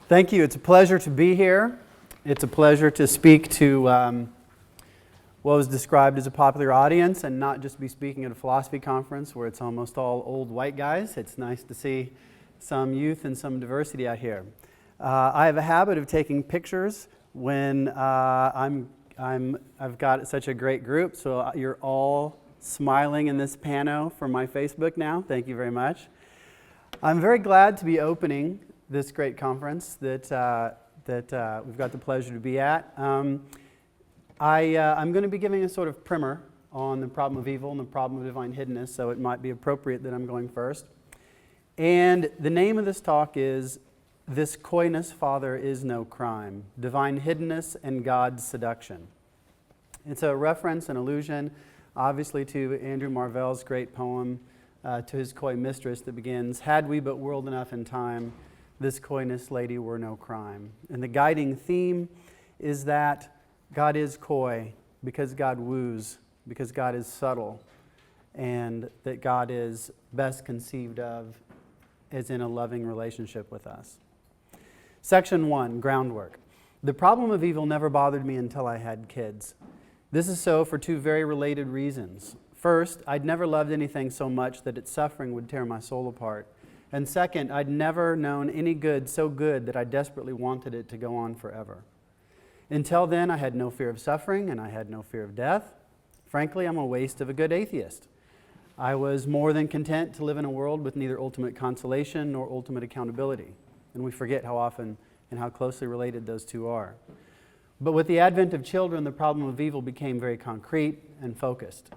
Thank you. It's a pleasure to be here. It's a pleasure to speak to what was described as a popular audience and not just be speaking at a philosophy conference where it's almost all old white guys. It's nice to see some youth and some diversity out here. I have a habit of taking pictures when I've got such a great group, so you're all smiling in this pano for my Facebook now. Thank you very much. I'm very glad to be opening this great conference that we've got the pleasure to be at. I'm going to be giving a sort of primer on the problem of evil and the problem of divine hiddenness, so it might be appropriate that I'm going first. And the name of this talk is This Coyness Father is No Crime, Divine Hiddenness and God's Seduction. It's a reference, an allusion, obviously to Andrew Marvell's great poem, to his coy mistress that begins, "Had we but whirled enough in time, this coyness lady were no crime." And the guiding theme is that God is coy because God woos, because God is subtle, and that God is best conceived of as in a loving relationship with us. Section 1, groundwork. The problem of evil never bothered me until I had kids. This is so for two very related reasons. First, I'd never loved anything so much that its suffering would tear my soul apart. And second, I'd never known any good so good that I desperately wanted it to go on forever. Until then, I had no fear of suffering and I had no fear of death. Frankly, I'm a waste of a good atheist. I was more than content to live in a world with neither ultimate consolation nor ultimate accountability. And we forget how often and how closely related those two are. But with the advent of children, the problem of evil became very concrete and focused.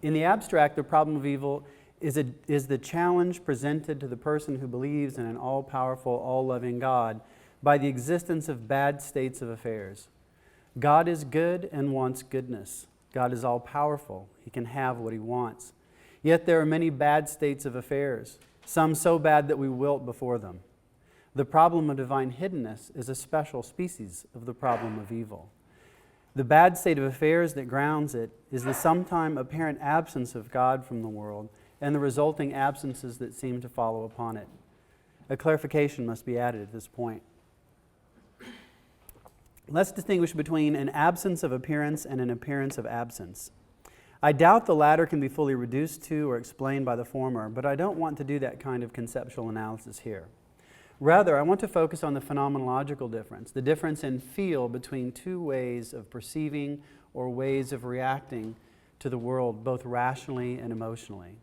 In the abstract, the problem of evil is the challenge presented to the person who believes in an all-powerful, all-loving God by the existence of bad states of affairs. God is good and wants goodness. God is all-powerful. He can have what He wants. Yet there are many bad states of affairs, some so bad that we wilt before them. The problem of divine hiddenness is a special species of the problem of evil. The bad state of affairs that grounds it is the sometime apparent absence of God from the world and the resulting absences that seem to follow upon it. A clarification must be added at this point. Let's distinguish between an absence of appearance and an appearance of absence. I doubt the latter can be fully reduced to or explained by the former, but I don't want to do that kind of conceptual analysis here. Rather, I want to focus on the phenomenological difference, the difference in feel between two ways of perceiving or ways of reacting to the world, both rationally and emotionally.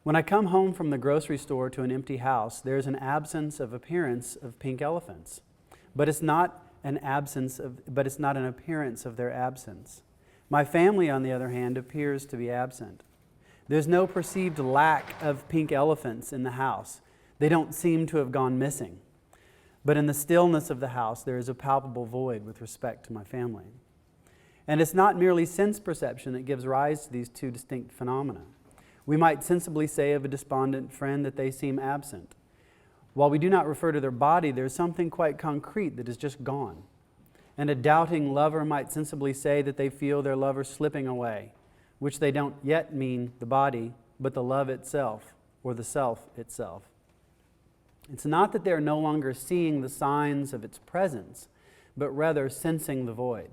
When I come home from the grocery store to an empty house, there's an absence of appearance of pink elephants, but it's not an appearance of their absence. My family, on the other hand, appears to be absent. There's no perceived lack of pink elephants in the house. They don't seem to have gone missing. But in the stillness of the house, there is a palpable void with respect to my family. And it's not merely sense perception that gives rise to these two distinct phenomena. We might sensibly say of a despondent friend that they seem absent. While we do not refer to their body, there's something quite concrete that is just gone. And a doubting lover might sensibly say that they feel their lover slipping away, which they don't yet mean the body, but the love itself, or the self itself. It's not that they're no longer seeing the signs of its presence, but rather sensing the void.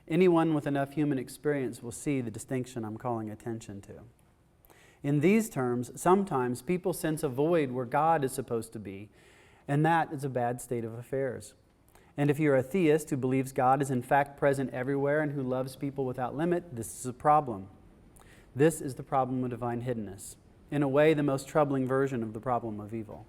Anyone with enough human experience will see the distinction I'm calling attention to. In these terms, sometimes people sense a void where God is supposed to be, and that is a bad state of affairs. And if you're a theist who believes God is in fact present everywhere and who loves people without limit, this is a problem. This is the problem of divine hiddenness. In a way, the most troubling version of the problem of evil.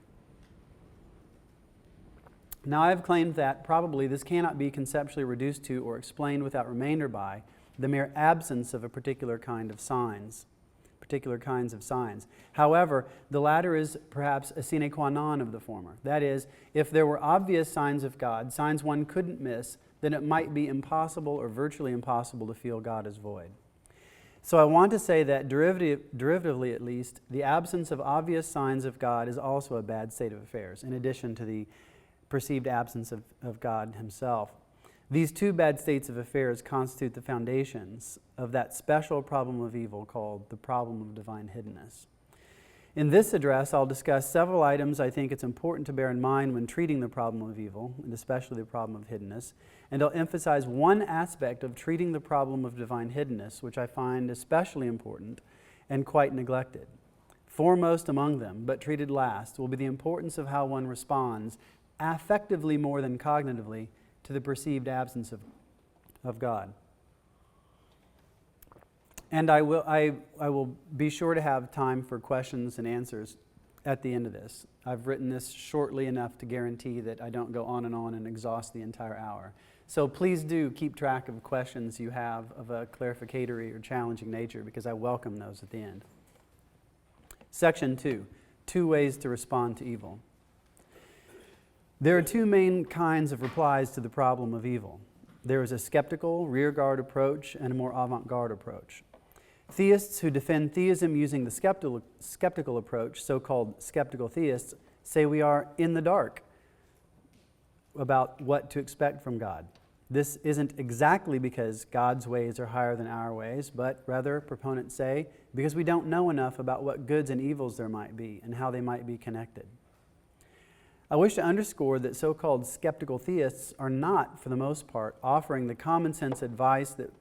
Now, I have claimed that probably this cannot be conceptually reduced to or explained without remainder by the mere absence of a particular kinds of signs. However, the latter is perhaps a sine qua non of the former. That is, if there were obvious signs of God, signs one couldn't miss, then it might be impossible or virtually impossible to feel God as void. So I want to say that derivatively at least, the absence of obvious signs of God is also a bad state of affairs, in addition to the perceived absence of God Himself. These two bad states of affairs constitute the foundations of that special problem of evil called the problem of divine hiddenness. In this address, I'll discuss several items I think it's important to bear in mind when treating the problem of evil, and especially the problem of hiddenness. And I'll emphasize one aspect of treating the problem of divine hiddenness, which I find especially important and quite neglected. Foremost among them, but treated last, will be the importance of how one responds, affectively more than cognitively, to the perceived absence of God. And I will be sure to have time for questions and answers at the end of this. I've written this shortly enough to guarantee that I don't go on and exhaust the entire hour. So please do keep track of questions you have of a clarificatory or challenging nature, because I welcome those at the end. Section 2, 2 ways to respond to evil. There are 2 main kinds of replies to the problem of evil. There is a skeptical, rearguard approach and a more avant-garde approach. Theists who defend theism using the skeptical approach, so-called skeptical theists, say we are in the dark about what to expect from God. This isn't exactly because God's ways are higher than our ways, but rather, proponents say, because we don't know enough about what goods and evils there might be and how they might be connected. I wish to underscore that so-called skeptical theists are not, for the most part, offering the common sense advice that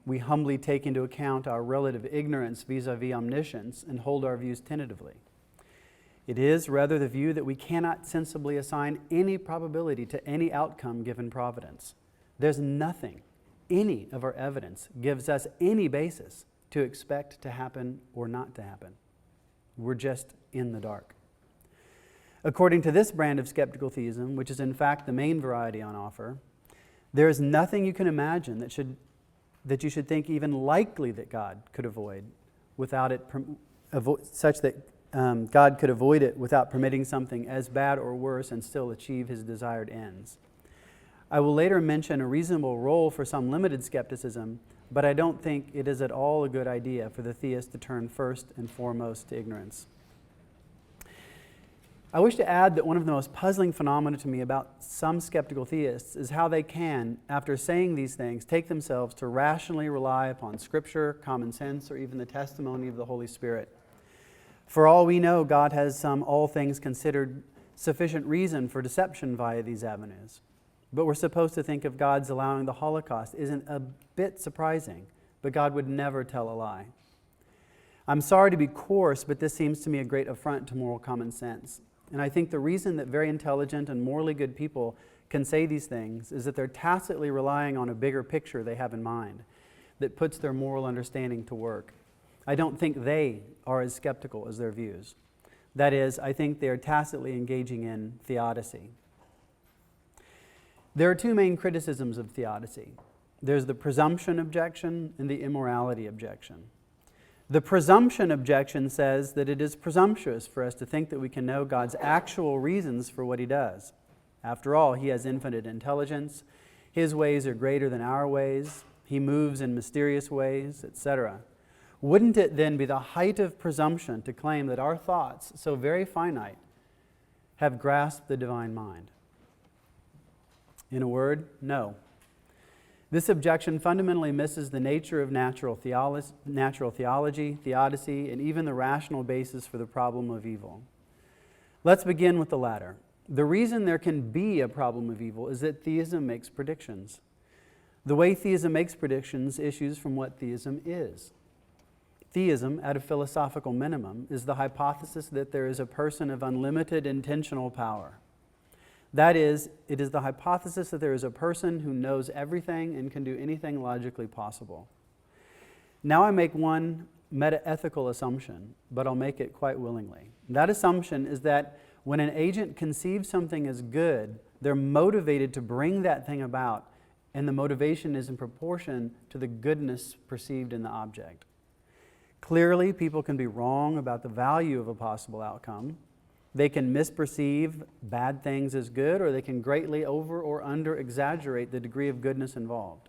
we humbly take into account our relative ignorance vis-a-vis omniscience and hold our views tentatively. It is rather the view that we cannot sensibly assign any probability to any outcome given providence. There's nothing, any of our evidence gives us any basis to expect to happen or not to happen. We're just in the dark. According to this brand of skeptical theism, which is in fact the main variety on offer, there is nothing you can imagine that you should think even likely that God could avoid without it, such that God could avoid it without permitting something as bad or worse and still achieve his desired ends. I will later mention a reasonable role for some limited skepticism, but I don't think it is at all a good idea for the theist to turn first and foremost to ignorance. I wish to add that one of the most puzzling phenomena to me about some skeptical theists is how they can, after saying these things, take themselves to rationally rely upon Scripture, common sense, or even the testimony of the Holy Spirit. For all we know, God has some all things considered sufficient reason for deception via these avenues. But we're supposed to think of God's allowing the Holocaust isn't a bit surprising, but God would never tell a lie. I'm sorry to be coarse, but this seems to me a great affront to moral common sense. And I think the reason that very intelligent and morally good people can say these things is that they're tacitly relying on a bigger picture they have in mind that puts their moral understanding to work. I don't think they are as skeptical as their views. That is, I think they are tacitly engaging in theodicy. There are 2 main criticisms of theodicy. There's the presumption objection and the immorality objection. The presumption objection says that it is presumptuous for us to think that we can know God's actual reasons for what he does. After all, he has infinite intelligence. His ways are greater than our ways. He moves in mysterious ways, etc. Wouldn't it then be the height of presumption to claim that our thoughts, so very finite, have grasped the divine mind? In a word, no. This objection fundamentally misses the nature of natural theology, theodicy, and even the rational basis for the problem of evil. Let's begin with the latter. The reason there can be a problem of evil is that theism makes predictions. The way theism makes predictions issues from what theism is. Theism, at a philosophical minimum, is the hypothesis that there is a person of unlimited intentional power. That is, it is the hypothesis that there is a person who knows everything and can do anything logically possible. Now I make one meta-ethical assumption, but I'll make it quite willingly. That assumption is that when an agent conceives something as good, they're motivated to bring that thing about, and the motivation is in proportion to the goodness perceived in the object. Clearly, people can be wrong about the value of a possible outcome. They can misperceive bad things as good, or they can greatly over or under exaggerate the degree of goodness involved.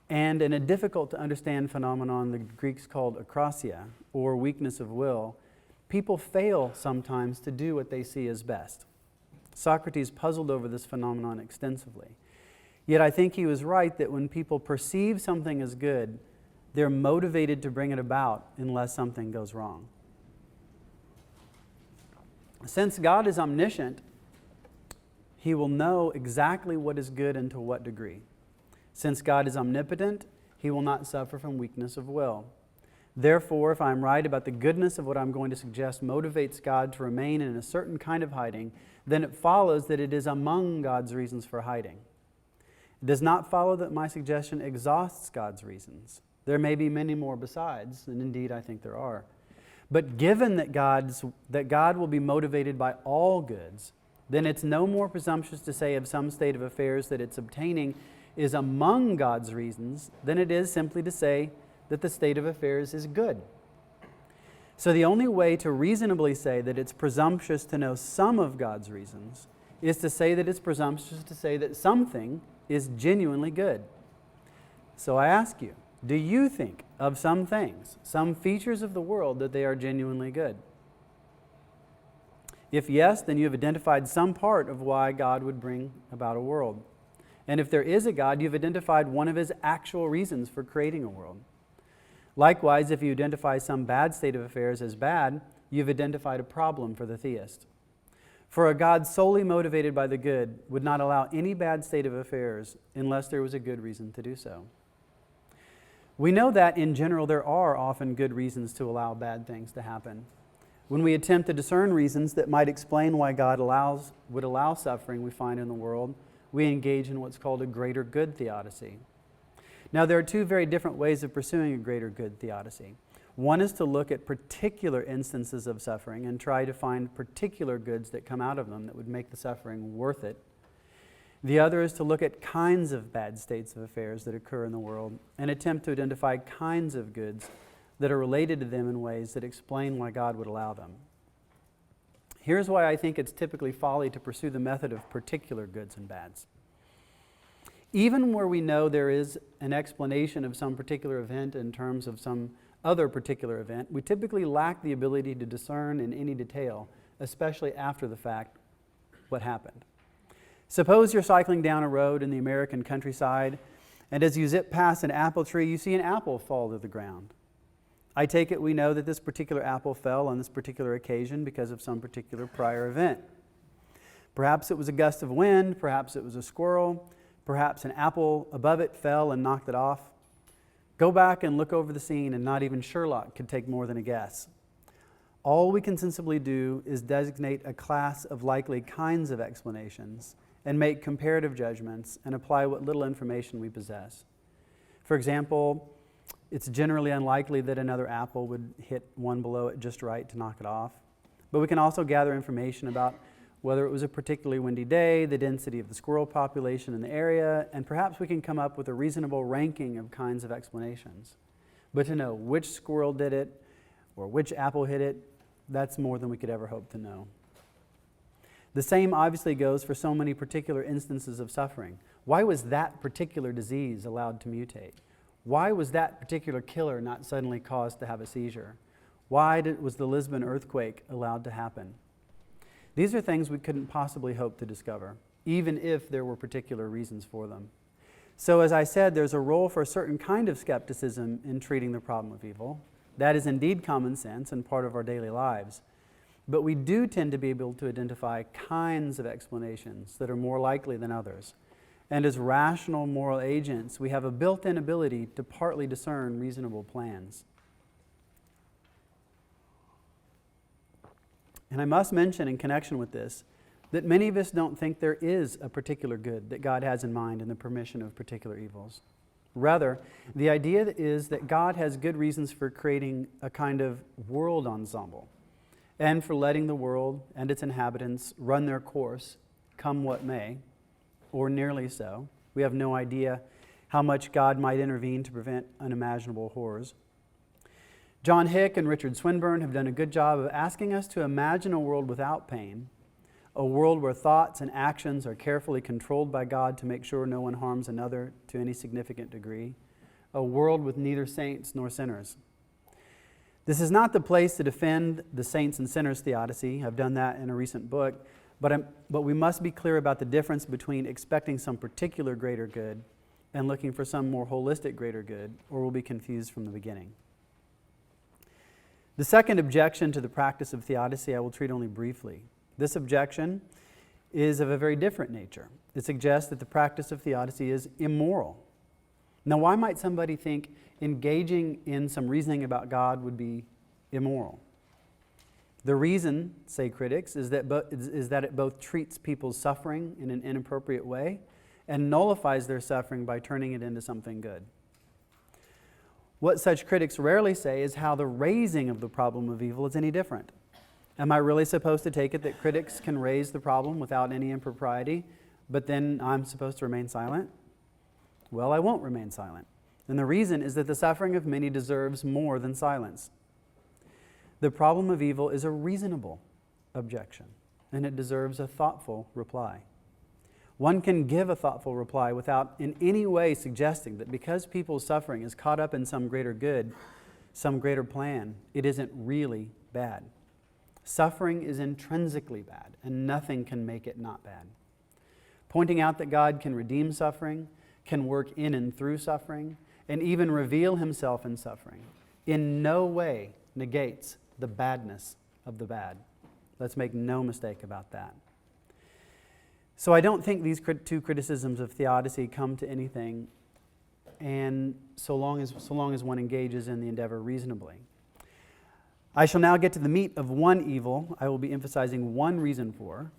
And in a difficult to understand phenomenon the Greeks called akrasia, or weakness of will, people fail sometimes to do what they see as best. Socrates puzzled over this phenomenon extensively. Yet I think he was right that when people perceive something as good, they're motivated to bring it about unless something goes wrong. Since God is omniscient, He will know exactly what is good and to what degree. Since God is omnipotent, He will not suffer from weakness of will. Therefore, if I am right about the goodness of what I'm going to suggest motivates God to remain in a certain kind of hiding, then it follows that it is among God's reasons for hiding. It does not follow that my suggestion exhausts God's reasons. There may be many more besides, and indeed I think there are. But given that God will be motivated by all goods, then it's no more presumptuous to say of some state of affairs that its obtaining is among God's reasons than it is simply to say that the state of affairs is good. So the only way to reasonably say that it's presumptuous to know some of God's reasons is to say that it's presumptuous to say that something is genuinely good. So I ask you, do you think of some things, some features of the world, that they are genuinely good? If yes, then you have identified some part of why God would bring about a world. And if there is a God, you've identified one of His actual reasons for creating a world. Likewise, if you identify some bad state of affairs as bad, you've identified a problem for the theist. For a God solely motivated by the good would not allow any bad state of affairs unless there was a good reason to do so. We know that, in general, there are often good reasons to allow bad things to happen. When we attempt to discern reasons that might explain why God would allow suffering we find in the world, we engage in what's called a greater good theodicy. Now, there are two very different ways of pursuing a greater good theodicy. One is to look at particular instances of suffering and try to find particular goods that come out of them that would make the suffering worth it. The other is to look at kinds of bad states of affairs that occur in the world and attempt to identify kinds of goods that are related to them in ways that explain why God would allow them. Here's why I think it's typically folly to pursue the method of particular goods and bads. Even where we know there is an explanation of some particular event in terms of some other particular event, we typically lack the ability to discern in any detail, especially after the fact, what happened. Suppose you're cycling down a road in the American countryside, and as you zip past an apple tree, you see an apple fall to the ground. I take it we know that this particular apple fell on this particular occasion because of some particular prior event. Perhaps it was a gust of wind, perhaps it was a squirrel, perhaps an apple above it fell and knocked it off. Go back and look over the scene, and not even Sherlock could take more than a guess. All we can sensibly do is designate a class of likely kinds of explanations and make comparative judgments and apply what little information we possess. For example, it's generally unlikely that another apple would hit one below it just right to knock it off. But we can also gather information about whether it was a particularly windy day, the density of the squirrel population in the area, and perhaps we can come up with a reasonable ranking of kinds of explanations. But to know which squirrel did it or which apple hit it, that's more than we could ever hope to know. The same obviously goes for so many particular instances of suffering. Why was that particular disease allowed to mutate? Why was that particular killer not suddenly caused to have a seizure? Why was the Lisbon earthquake allowed to happen? These are things we couldn't possibly hope to discover, even if there were particular reasons for them. So as I said, there's a role for a certain kind of skepticism in treating the problem of evil. That is indeed common sense and part of our daily lives. But we do tend to be able to identify kinds of explanations that are more likely than others. And as rational moral agents, we have a built-in ability to partly discern reasonable plans. And I must mention in connection with this that many of us don't think there is a particular good that God has in mind in the permission of particular evils. Rather, the idea is that God has good reasons for creating a kind of world ensemble and for letting the world and its inhabitants run their course, come what may, or nearly so. We have no idea how much God might intervene to prevent unimaginable horrors. John Hick and Richard Swinburne have done a good job of asking us to imagine a world without pain, a world where thoughts and actions are carefully controlled by God to make sure no one harms another to any significant degree, a world with neither saints nor sinners. This is not the place to defend the saints and sinners theodicy. I've done that in a recent book, but we must be clear about the difference between expecting some particular greater good and looking for some more holistic greater good, or we'll be confused from the beginning. The second objection to the practice of theodicy I will treat only briefly. This objection is of a very different nature. It suggests that the practice of theodicy is immoral. Now, why might somebody think engaging in some reasoning about God would be immoral? The reason, say critics, is that it both treats people's suffering in an inappropriate way and nullifies their suffering by turning it into something good. What such critics rarely say is how the raising of the problem of evil is any different. Am I really supposed to take it that critics can raise the problem without any impropriety, but then I'm supposed to remain silent? Well, I won't remain silent. And the reason is that the suffering of many deserves more than silence. The problem of evil is a reasonable objection, and it deserves a thoughtful reply. One can give a thoughtful reply without in any way suggesting that because people's suffering is caught up in some greater good, some greater plan, it isn't really bad. Suffering is intrinsically bad, and nothing can make it not bad. Pointing out that God can redeem suffering, can work in and through suffering, and even reveal himself in suffering, in no way negates the badness of the bad. Let's make no mistake about that. So I don't think these two criticisms of theodicy come to anything, and so long as one engages in the endeavor reasonably. I shall now get to the meat of one evil I will be emphasizing one reason for,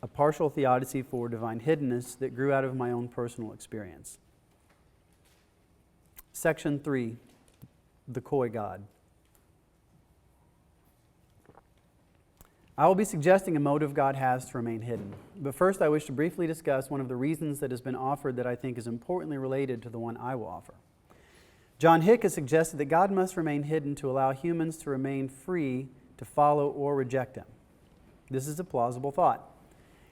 a partial theodicy for divine hiddenness that grew out of my own personal experience. Section 3, the coy God. I will be suggesting a motive God has to remain hidden. But first I wish to briefly discuss one of the reasons that has been offered that I think is importantly related to the one I will offer. John Hick has suggested that God must remain hidden to allow humans to remain free to follow or reject him. This is a plausible thought.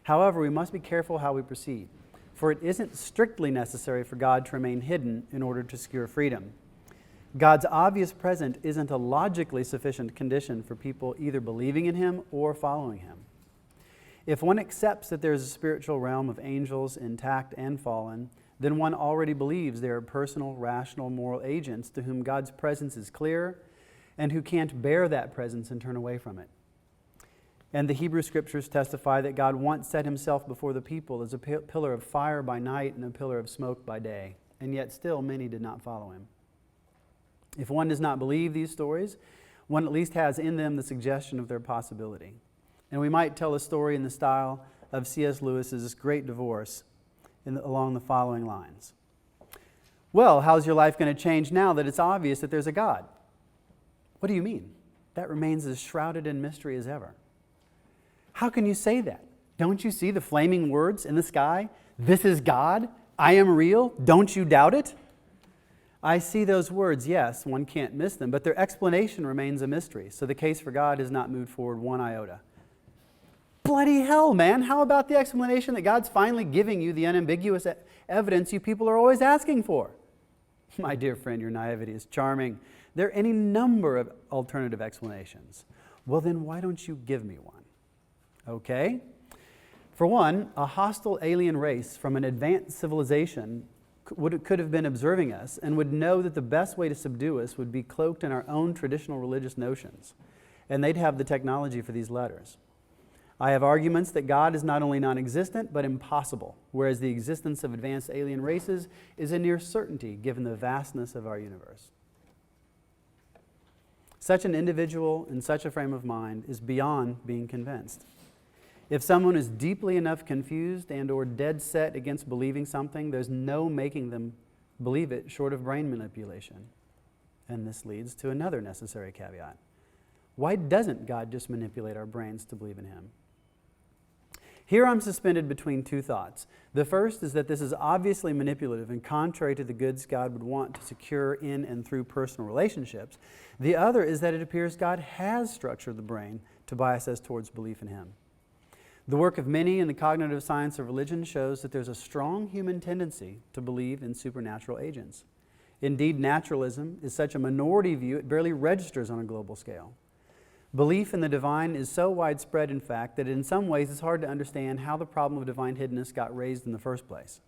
However, we must be careful how we proceed, for it isn't strictly necessary for God to remain hidden in order to secure freedom. God's obvious presence isn't a logically sufficient condition for people either believing in him or following him. If one accepts that there is a spiritual realm of angels intact and fallen, then one already believes they are personal, rational, moral agents to whom God's presence is clear and who can't bear that presence and turn away from it. And the Hebrew Scriptures testify that God once set himself before the people as a pillar of fire by night and a pillar of smoke by day, and yet still many did not follow him. If one does not believe these stories, one at least has in them the suggestion of their possibility. And we might tell a story in the style of C.S. Lewis's Great Divorce along the following lines. Well, how's your life going to change now that it's obvious that there's a God? What do you mean? That remains as shrouded in mystery as ever. How can you say that? Don't you see the flaming words in the sky? This is God. I am real. Don't you doubt it? I see those words, yes, one can't miss them, but their explanation remains a mystery, so the case for God has not moved forward one iota. Bloody hell, man, how about the explanation that God's finally giving you the unambiguous evidence you people are always asking for? My dear friend, your naivety is charming. There are any number of alternative explanations. Well, then why don't you give me one? Okay? For one, a hostile alien race from an advanced civilization could have been observing us and would know that the best way to subdue us would be cloaked in our own traditional religious notions, and they'd have the technology for these letters. I have arguments that God is not only non-existent but impossible, whereas the existence of advanced alien races is a near certainty given the vastness of our universe. Such an individual in such a frame of mind is beyond being convinced. If someone is deeply enough confused and or dead set against believing something, there's no making them believe it short of brain manipulation. And this leads to another necessary caveat. Why doesn't God just manipulate our brains to believe in him? Here I'm suspended between two thoughts. The first is that this is obviously manipulative and contrary to the goods God would want to secure in and through personal relationships. The other is that it appears God has structured the brain to bias us towards belief in him. The work of many in the cognitive science of religion shows that there's a strong human tendency to believe in supernatural agents. Indeed, naturalism is such a minority view it barely registers on a global scale. Belief in the divine is so widespread, in fact, that in some ways it's hard to understand how the problem of divine hiddenness got raised in the first place.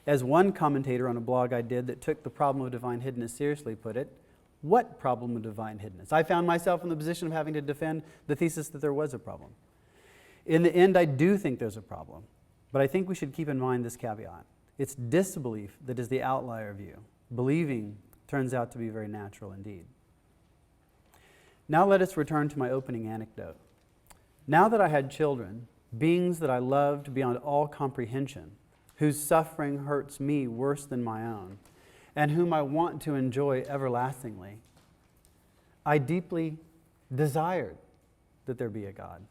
As one commentator on a blog I did that took the problem of divine hiddenness seriously put it, what problem of divine hiddenness? I found myself in the position of having to defend the thesis that there was a problem. In the end, I do think there's a problem, but I think we should keep in mind this caveat. It's disbelief that is the outlier view. Believing turns out to be very natural indeed. Now let us return to my opening anecdote. Now that I had children, beings that I loved beyond all comprehension, whose suffering hurts me worse than my own, and whom I want to enjoy everlastingly, I deeply desired that there be a God.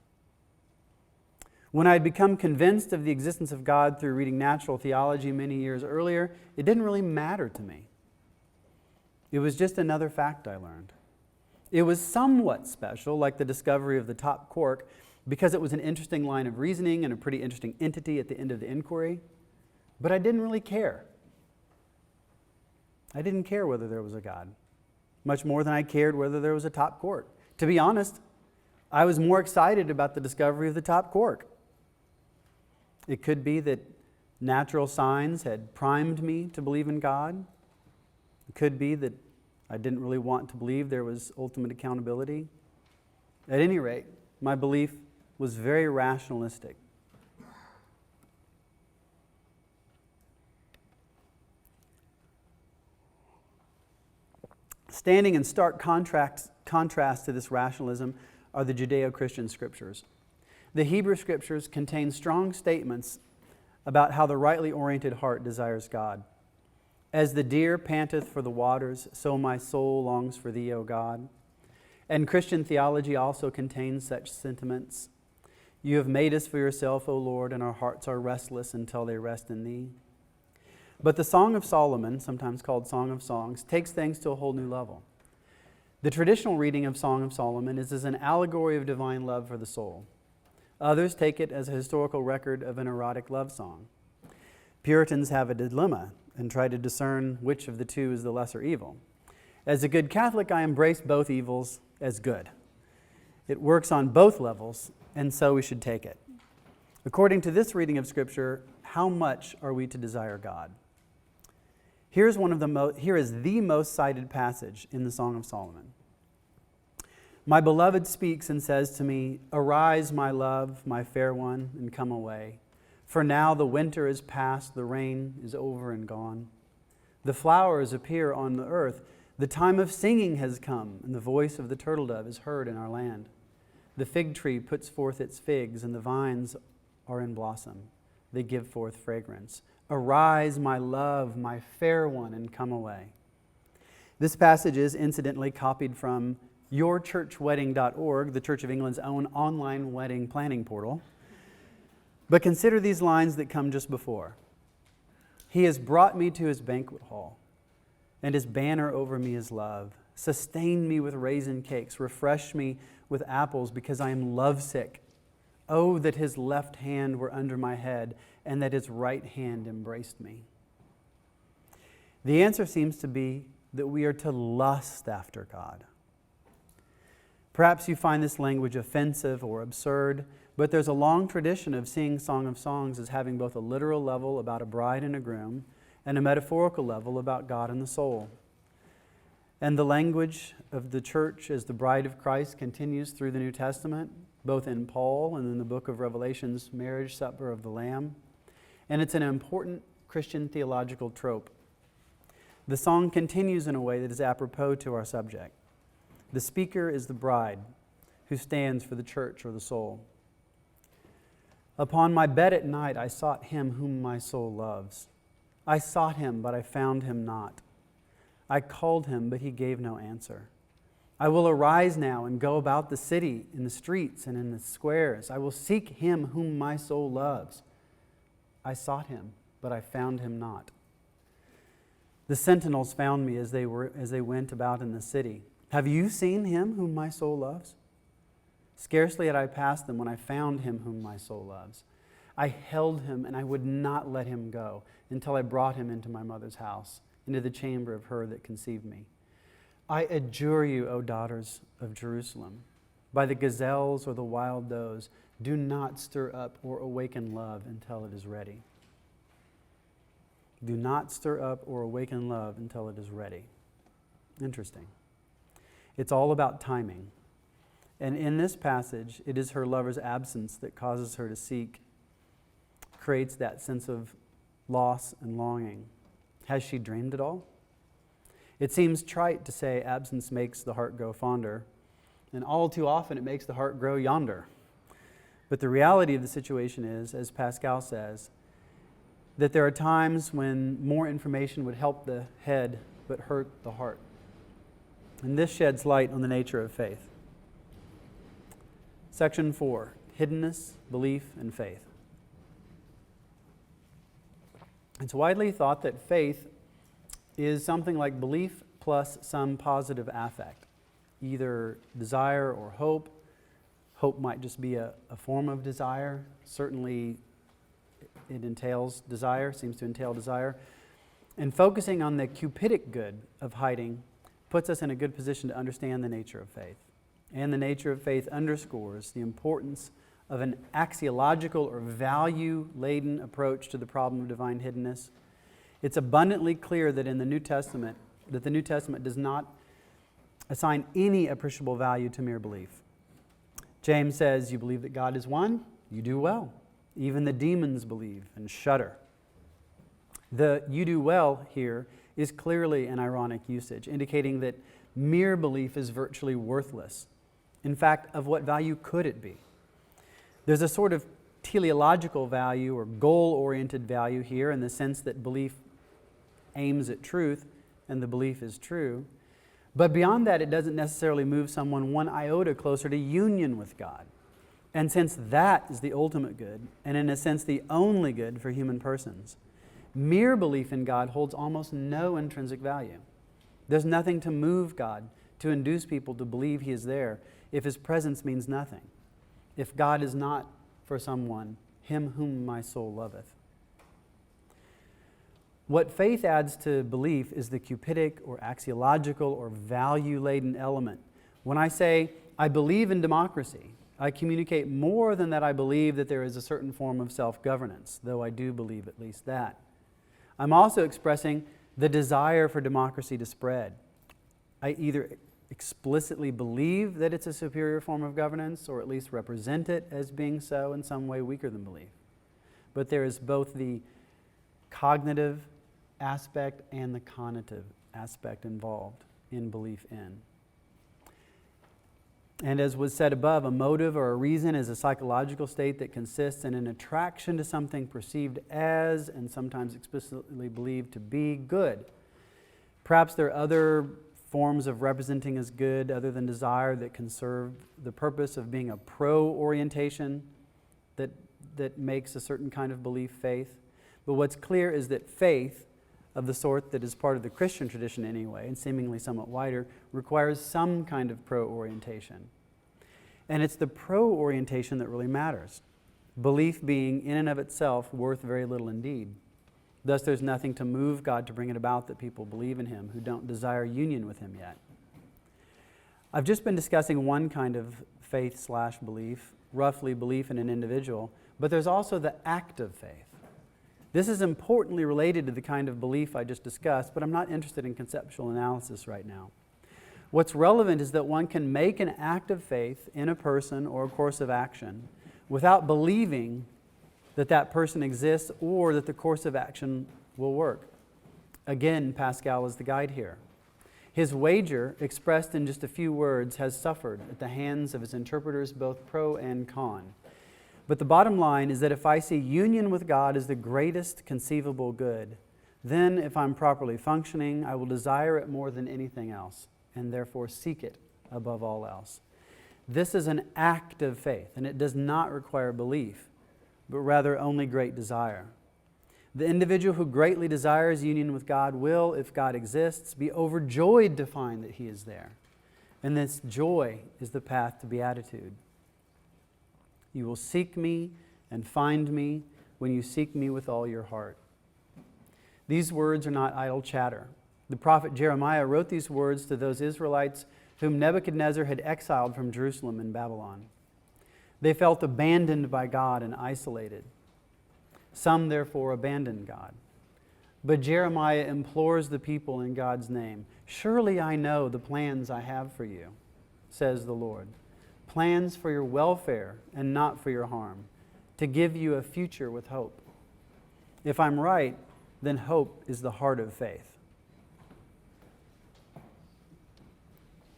When I had become convinced of the existence of God through reading natural theology many years earlier, it didn't really matter to me. It was just another fact I learned. It was somewhat special, like the discovery of the top quark, because it was an interesting line of reasoning and a pretty interesting entity at the end of the inquiry. But I didn't really care. I didn't care whether there was a God, much more than I cared whether there was a top quark. To be honest, I was more excited about the discovery of the top quark. It could be that natural signs had primed me to believe in God. It could be that I didn't really want to believe there was ultimate accountability. At any rate, my belief was very rationalistic. Standing in stark contrast to this rationalism are the Judeo-Christian Scriptures. The Hebrew Scriptures contain strong statements about how the rightly oriented heart desires God. As the deer panteth for the waters, so my soul longs for thee, O God. And Christian theology also contains such sentiments. You have made us for yourself, O Lord, and our hearts are restless until they rest in thee. But the Song of Solomon, sometimes called Song of Songs, takes things to a whole new level. The traditional reading of Song of Solomon is as an allegory of divine love for the soul. Others take it as a historical record of an erotic love song. Puritans have a dilemma and try to discern which of the two is the lesser evil. As a good Catholic, I embrace both evils as good. It works on both levels, and so we should take it. According to this reading of Scripture, how much are we to desire God? Here is the most cited passage in the Song of Solomon. My beloved speaks and says to me, Arise, my love, my fair one, and come away. For now the winter is past, the rain is over and gone. The flowers appear on the earth. The time of singing has come, and the voice of the turtle dove is heard in our land. The fig tree puts forth its figs, and the vines are in blossom. They give forth fragrance. Arise, my love, my fair one, and come away. This passage is incidentally copied from yourchurchwedding.org, the Church of England's own online wedding planning portal. But consider these lines that come just before. He has brought me to his banquet hall, and his banner over me is love. Sustain me with raisin cakes, refresh me with apples, because I am lovesick. Oh, that his left hand were under my head, and that his right hand embraced me. The answer seems to be that we are to lust after God. Perhaps you find this language offensive or absurd, but there's a long tradition of seeing Song of Songs as having both a literal level about a bride and a groom and a metaphorical level about God and the soul. And the language of the church as the bride of Christ continues through the New Testament, both in Paul and in the book of Revelation's marriage supper of the Lamb. And it's an important Christian theological trope. The song continues in a way that is apropos to our subject. The speaker is the bride who stands for the church or the soul. Upon my bed at night I sought him whom my soul loves. I sought him, but I found him not. I called him, but he gave no answer. I will arise now and go about the city, in the streets and in the squares. I will seek him whom my soul loves. I sought him, but I found him not. The sentinels found me as they went about in the city. Have you seen him whom my soul loves? Scarcely had I passed them when I found him whom my soul loves. I held him, and I would not let him go until I brought him into my mother's house, into the chamber of her that conceived me. I adjure you, O daughters of Jerusalem, by the gazelles or the wild does, do not stir up or awaken love until it is ready. Do not stir up or awaken love until it is ready. Interesting. It's all about timing. And in this passage, it is her lover's absence that causes her to seek, creates that sense of loss and longing. Has she dreamed it all? It seems trite to say absence makes the heart grow fonder, and all too often it makes the heart grow yonder. But the reality of the situation is, as Pascal says, that there are times when more information would help the head but hurt the heart. And this sheds light on the nature of faith. Section 4, Hiddenness, Belief, and Faith. It's widely thought that faith is something like belief plus some positive affect, either desire or hope. Hope might just be a form of desire. Certainly it entails desire, seems to entail desire. And focusing on the cupidic good of hiding puts us in a good position to understand the nature of faith. And the nature of faith underscores the importance of an axiological or value-laden approach to the problem of divine hiddenness. It's abundantly clear that in the New Testament, does not assign any appreciable value to mere belief. James says, you believe that God is one? You do well. Even the demons believe and shudder. The you do well here is clearly an ironic usage, indicating that mere belief is virtually worthless. In fact, of what value could it be? There's a sort of teleological value or goal-oriented value here in the sense that belief aims at truth and the belief is true. But beyond that, it doesn't necessarily move someone one iota closer to union with God. And since that is the ultimate good, and in a sense the only good for human persons, mere belief in God holds almost no intrinsic value. There's nothing to move God, to induce people to believe He is there, if His presence means nothing. If God is not for someone, him whom my soul loveth. What faith adds to belief is the cupidic or axiological or value-laden element. When I say, I believe in democracy, I communicate more than that I believe that there is a certain form of self-governance, though I do believe at least that. I'm also expressing the desire for democracy to spread. I either explicitly believe that it's a superior form of governance, or at least represent it as being so in some way weaker than belief. But there is both the cognitive aspect and the conative aspect involved in belief in. And as was said above, a motive or a reason is a psychological state that consists in an attraction to something perceived as, and sometimes explicitly believed to be, good. Perhaps there are other forms of representing as good other than desire that can serve the purpose of being a pro-orientation that makes a certain kind of belief faith. But what's clear is that faith, of the sort that is part of the Christian tradition anyway, and seemingly somewhat wider, requires some kind of pro-orientation. And it's the pro-orientation that really matters, belief being in and of itself worth very little indeed. Thus, there's nothing to move God to bring it about that people believe in Him who don't desire union with Him yet. I've just been discussing one kind of faith/belief, roughly belief in an individual, but there's also the act of faith. This is importantly related to the kind of belief I just discussed, but I'm not interested in conceptual analysis right now. What's relevant is that one can make an act of faith in a person or a course of action without believing that that person exists or that the course of action will work. Again, Pascal is the guide here. His wager, expressed in just a few words, has suffered at the hands of his interpreters, both pro and con. But the bottom line is that if I see union with God as the greatest conceivable good, then if I'm properly functioning, I will desire it more than anything else, and therefore seek it above all else. This is an act of faith, and it does not require belief, but rather only great desire. The individual who greatly desires union with God will, if God exists, be overjoyed to find that He is there. And this joy is the path to beatitude. You will seek me and find me when you seek me with all your heart. These words are not idle chatter. The prophet Jeremiah wrote these words to those Israelites whom Nebuchadnezzar had exiled from Jerusalem and Babylon. They felt abandoned by God and isolated. Some, therefore, abandoned God. But Jeremiah implores the people in God's name, "Surely I know the plans I have for you, says the Lord. Plans for your welfare and not for your harm, to give you a future with hope." If I'm right, then hope is the heart of faith.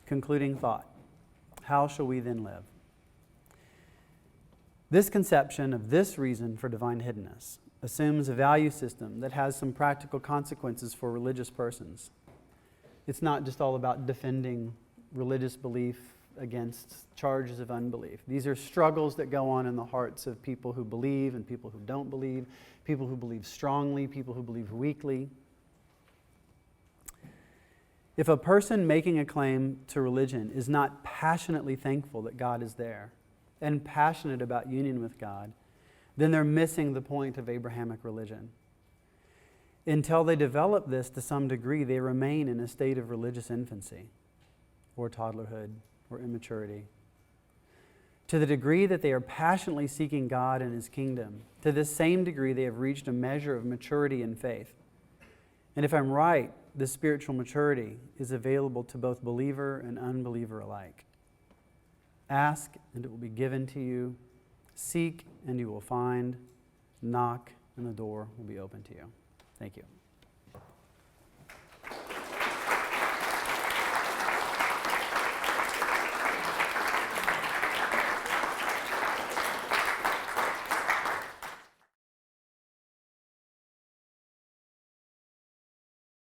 Concluding thought. How shall we then live? This conception of this reason for divine hiddenness assumes a value system that has some practical consequences for religious persons. It's not just all about defending religious belief against charges of unbelief. These are struggles that go on in the hearts of people who believe and people who don't believe, people who believe strongly, people who believe weakly. If a person making a claim to religion is not passionately thankful that God is there and passionate about union with God, then they're missing the point of Abrahamic religion. Until they develop this to some degree, they remain in a state of religious infancy or toddlerhood or immaturity. To the degree that they are passionately seeking God and His kingdom, to this same degree they have reached a measure of maturity in faith. And if I'm right, this spiritual maturity is available to both believer and unbeliever alike. Ask, and it will be given to you. Seek, and you will find. Knock, and the door will be open to you. Thank you.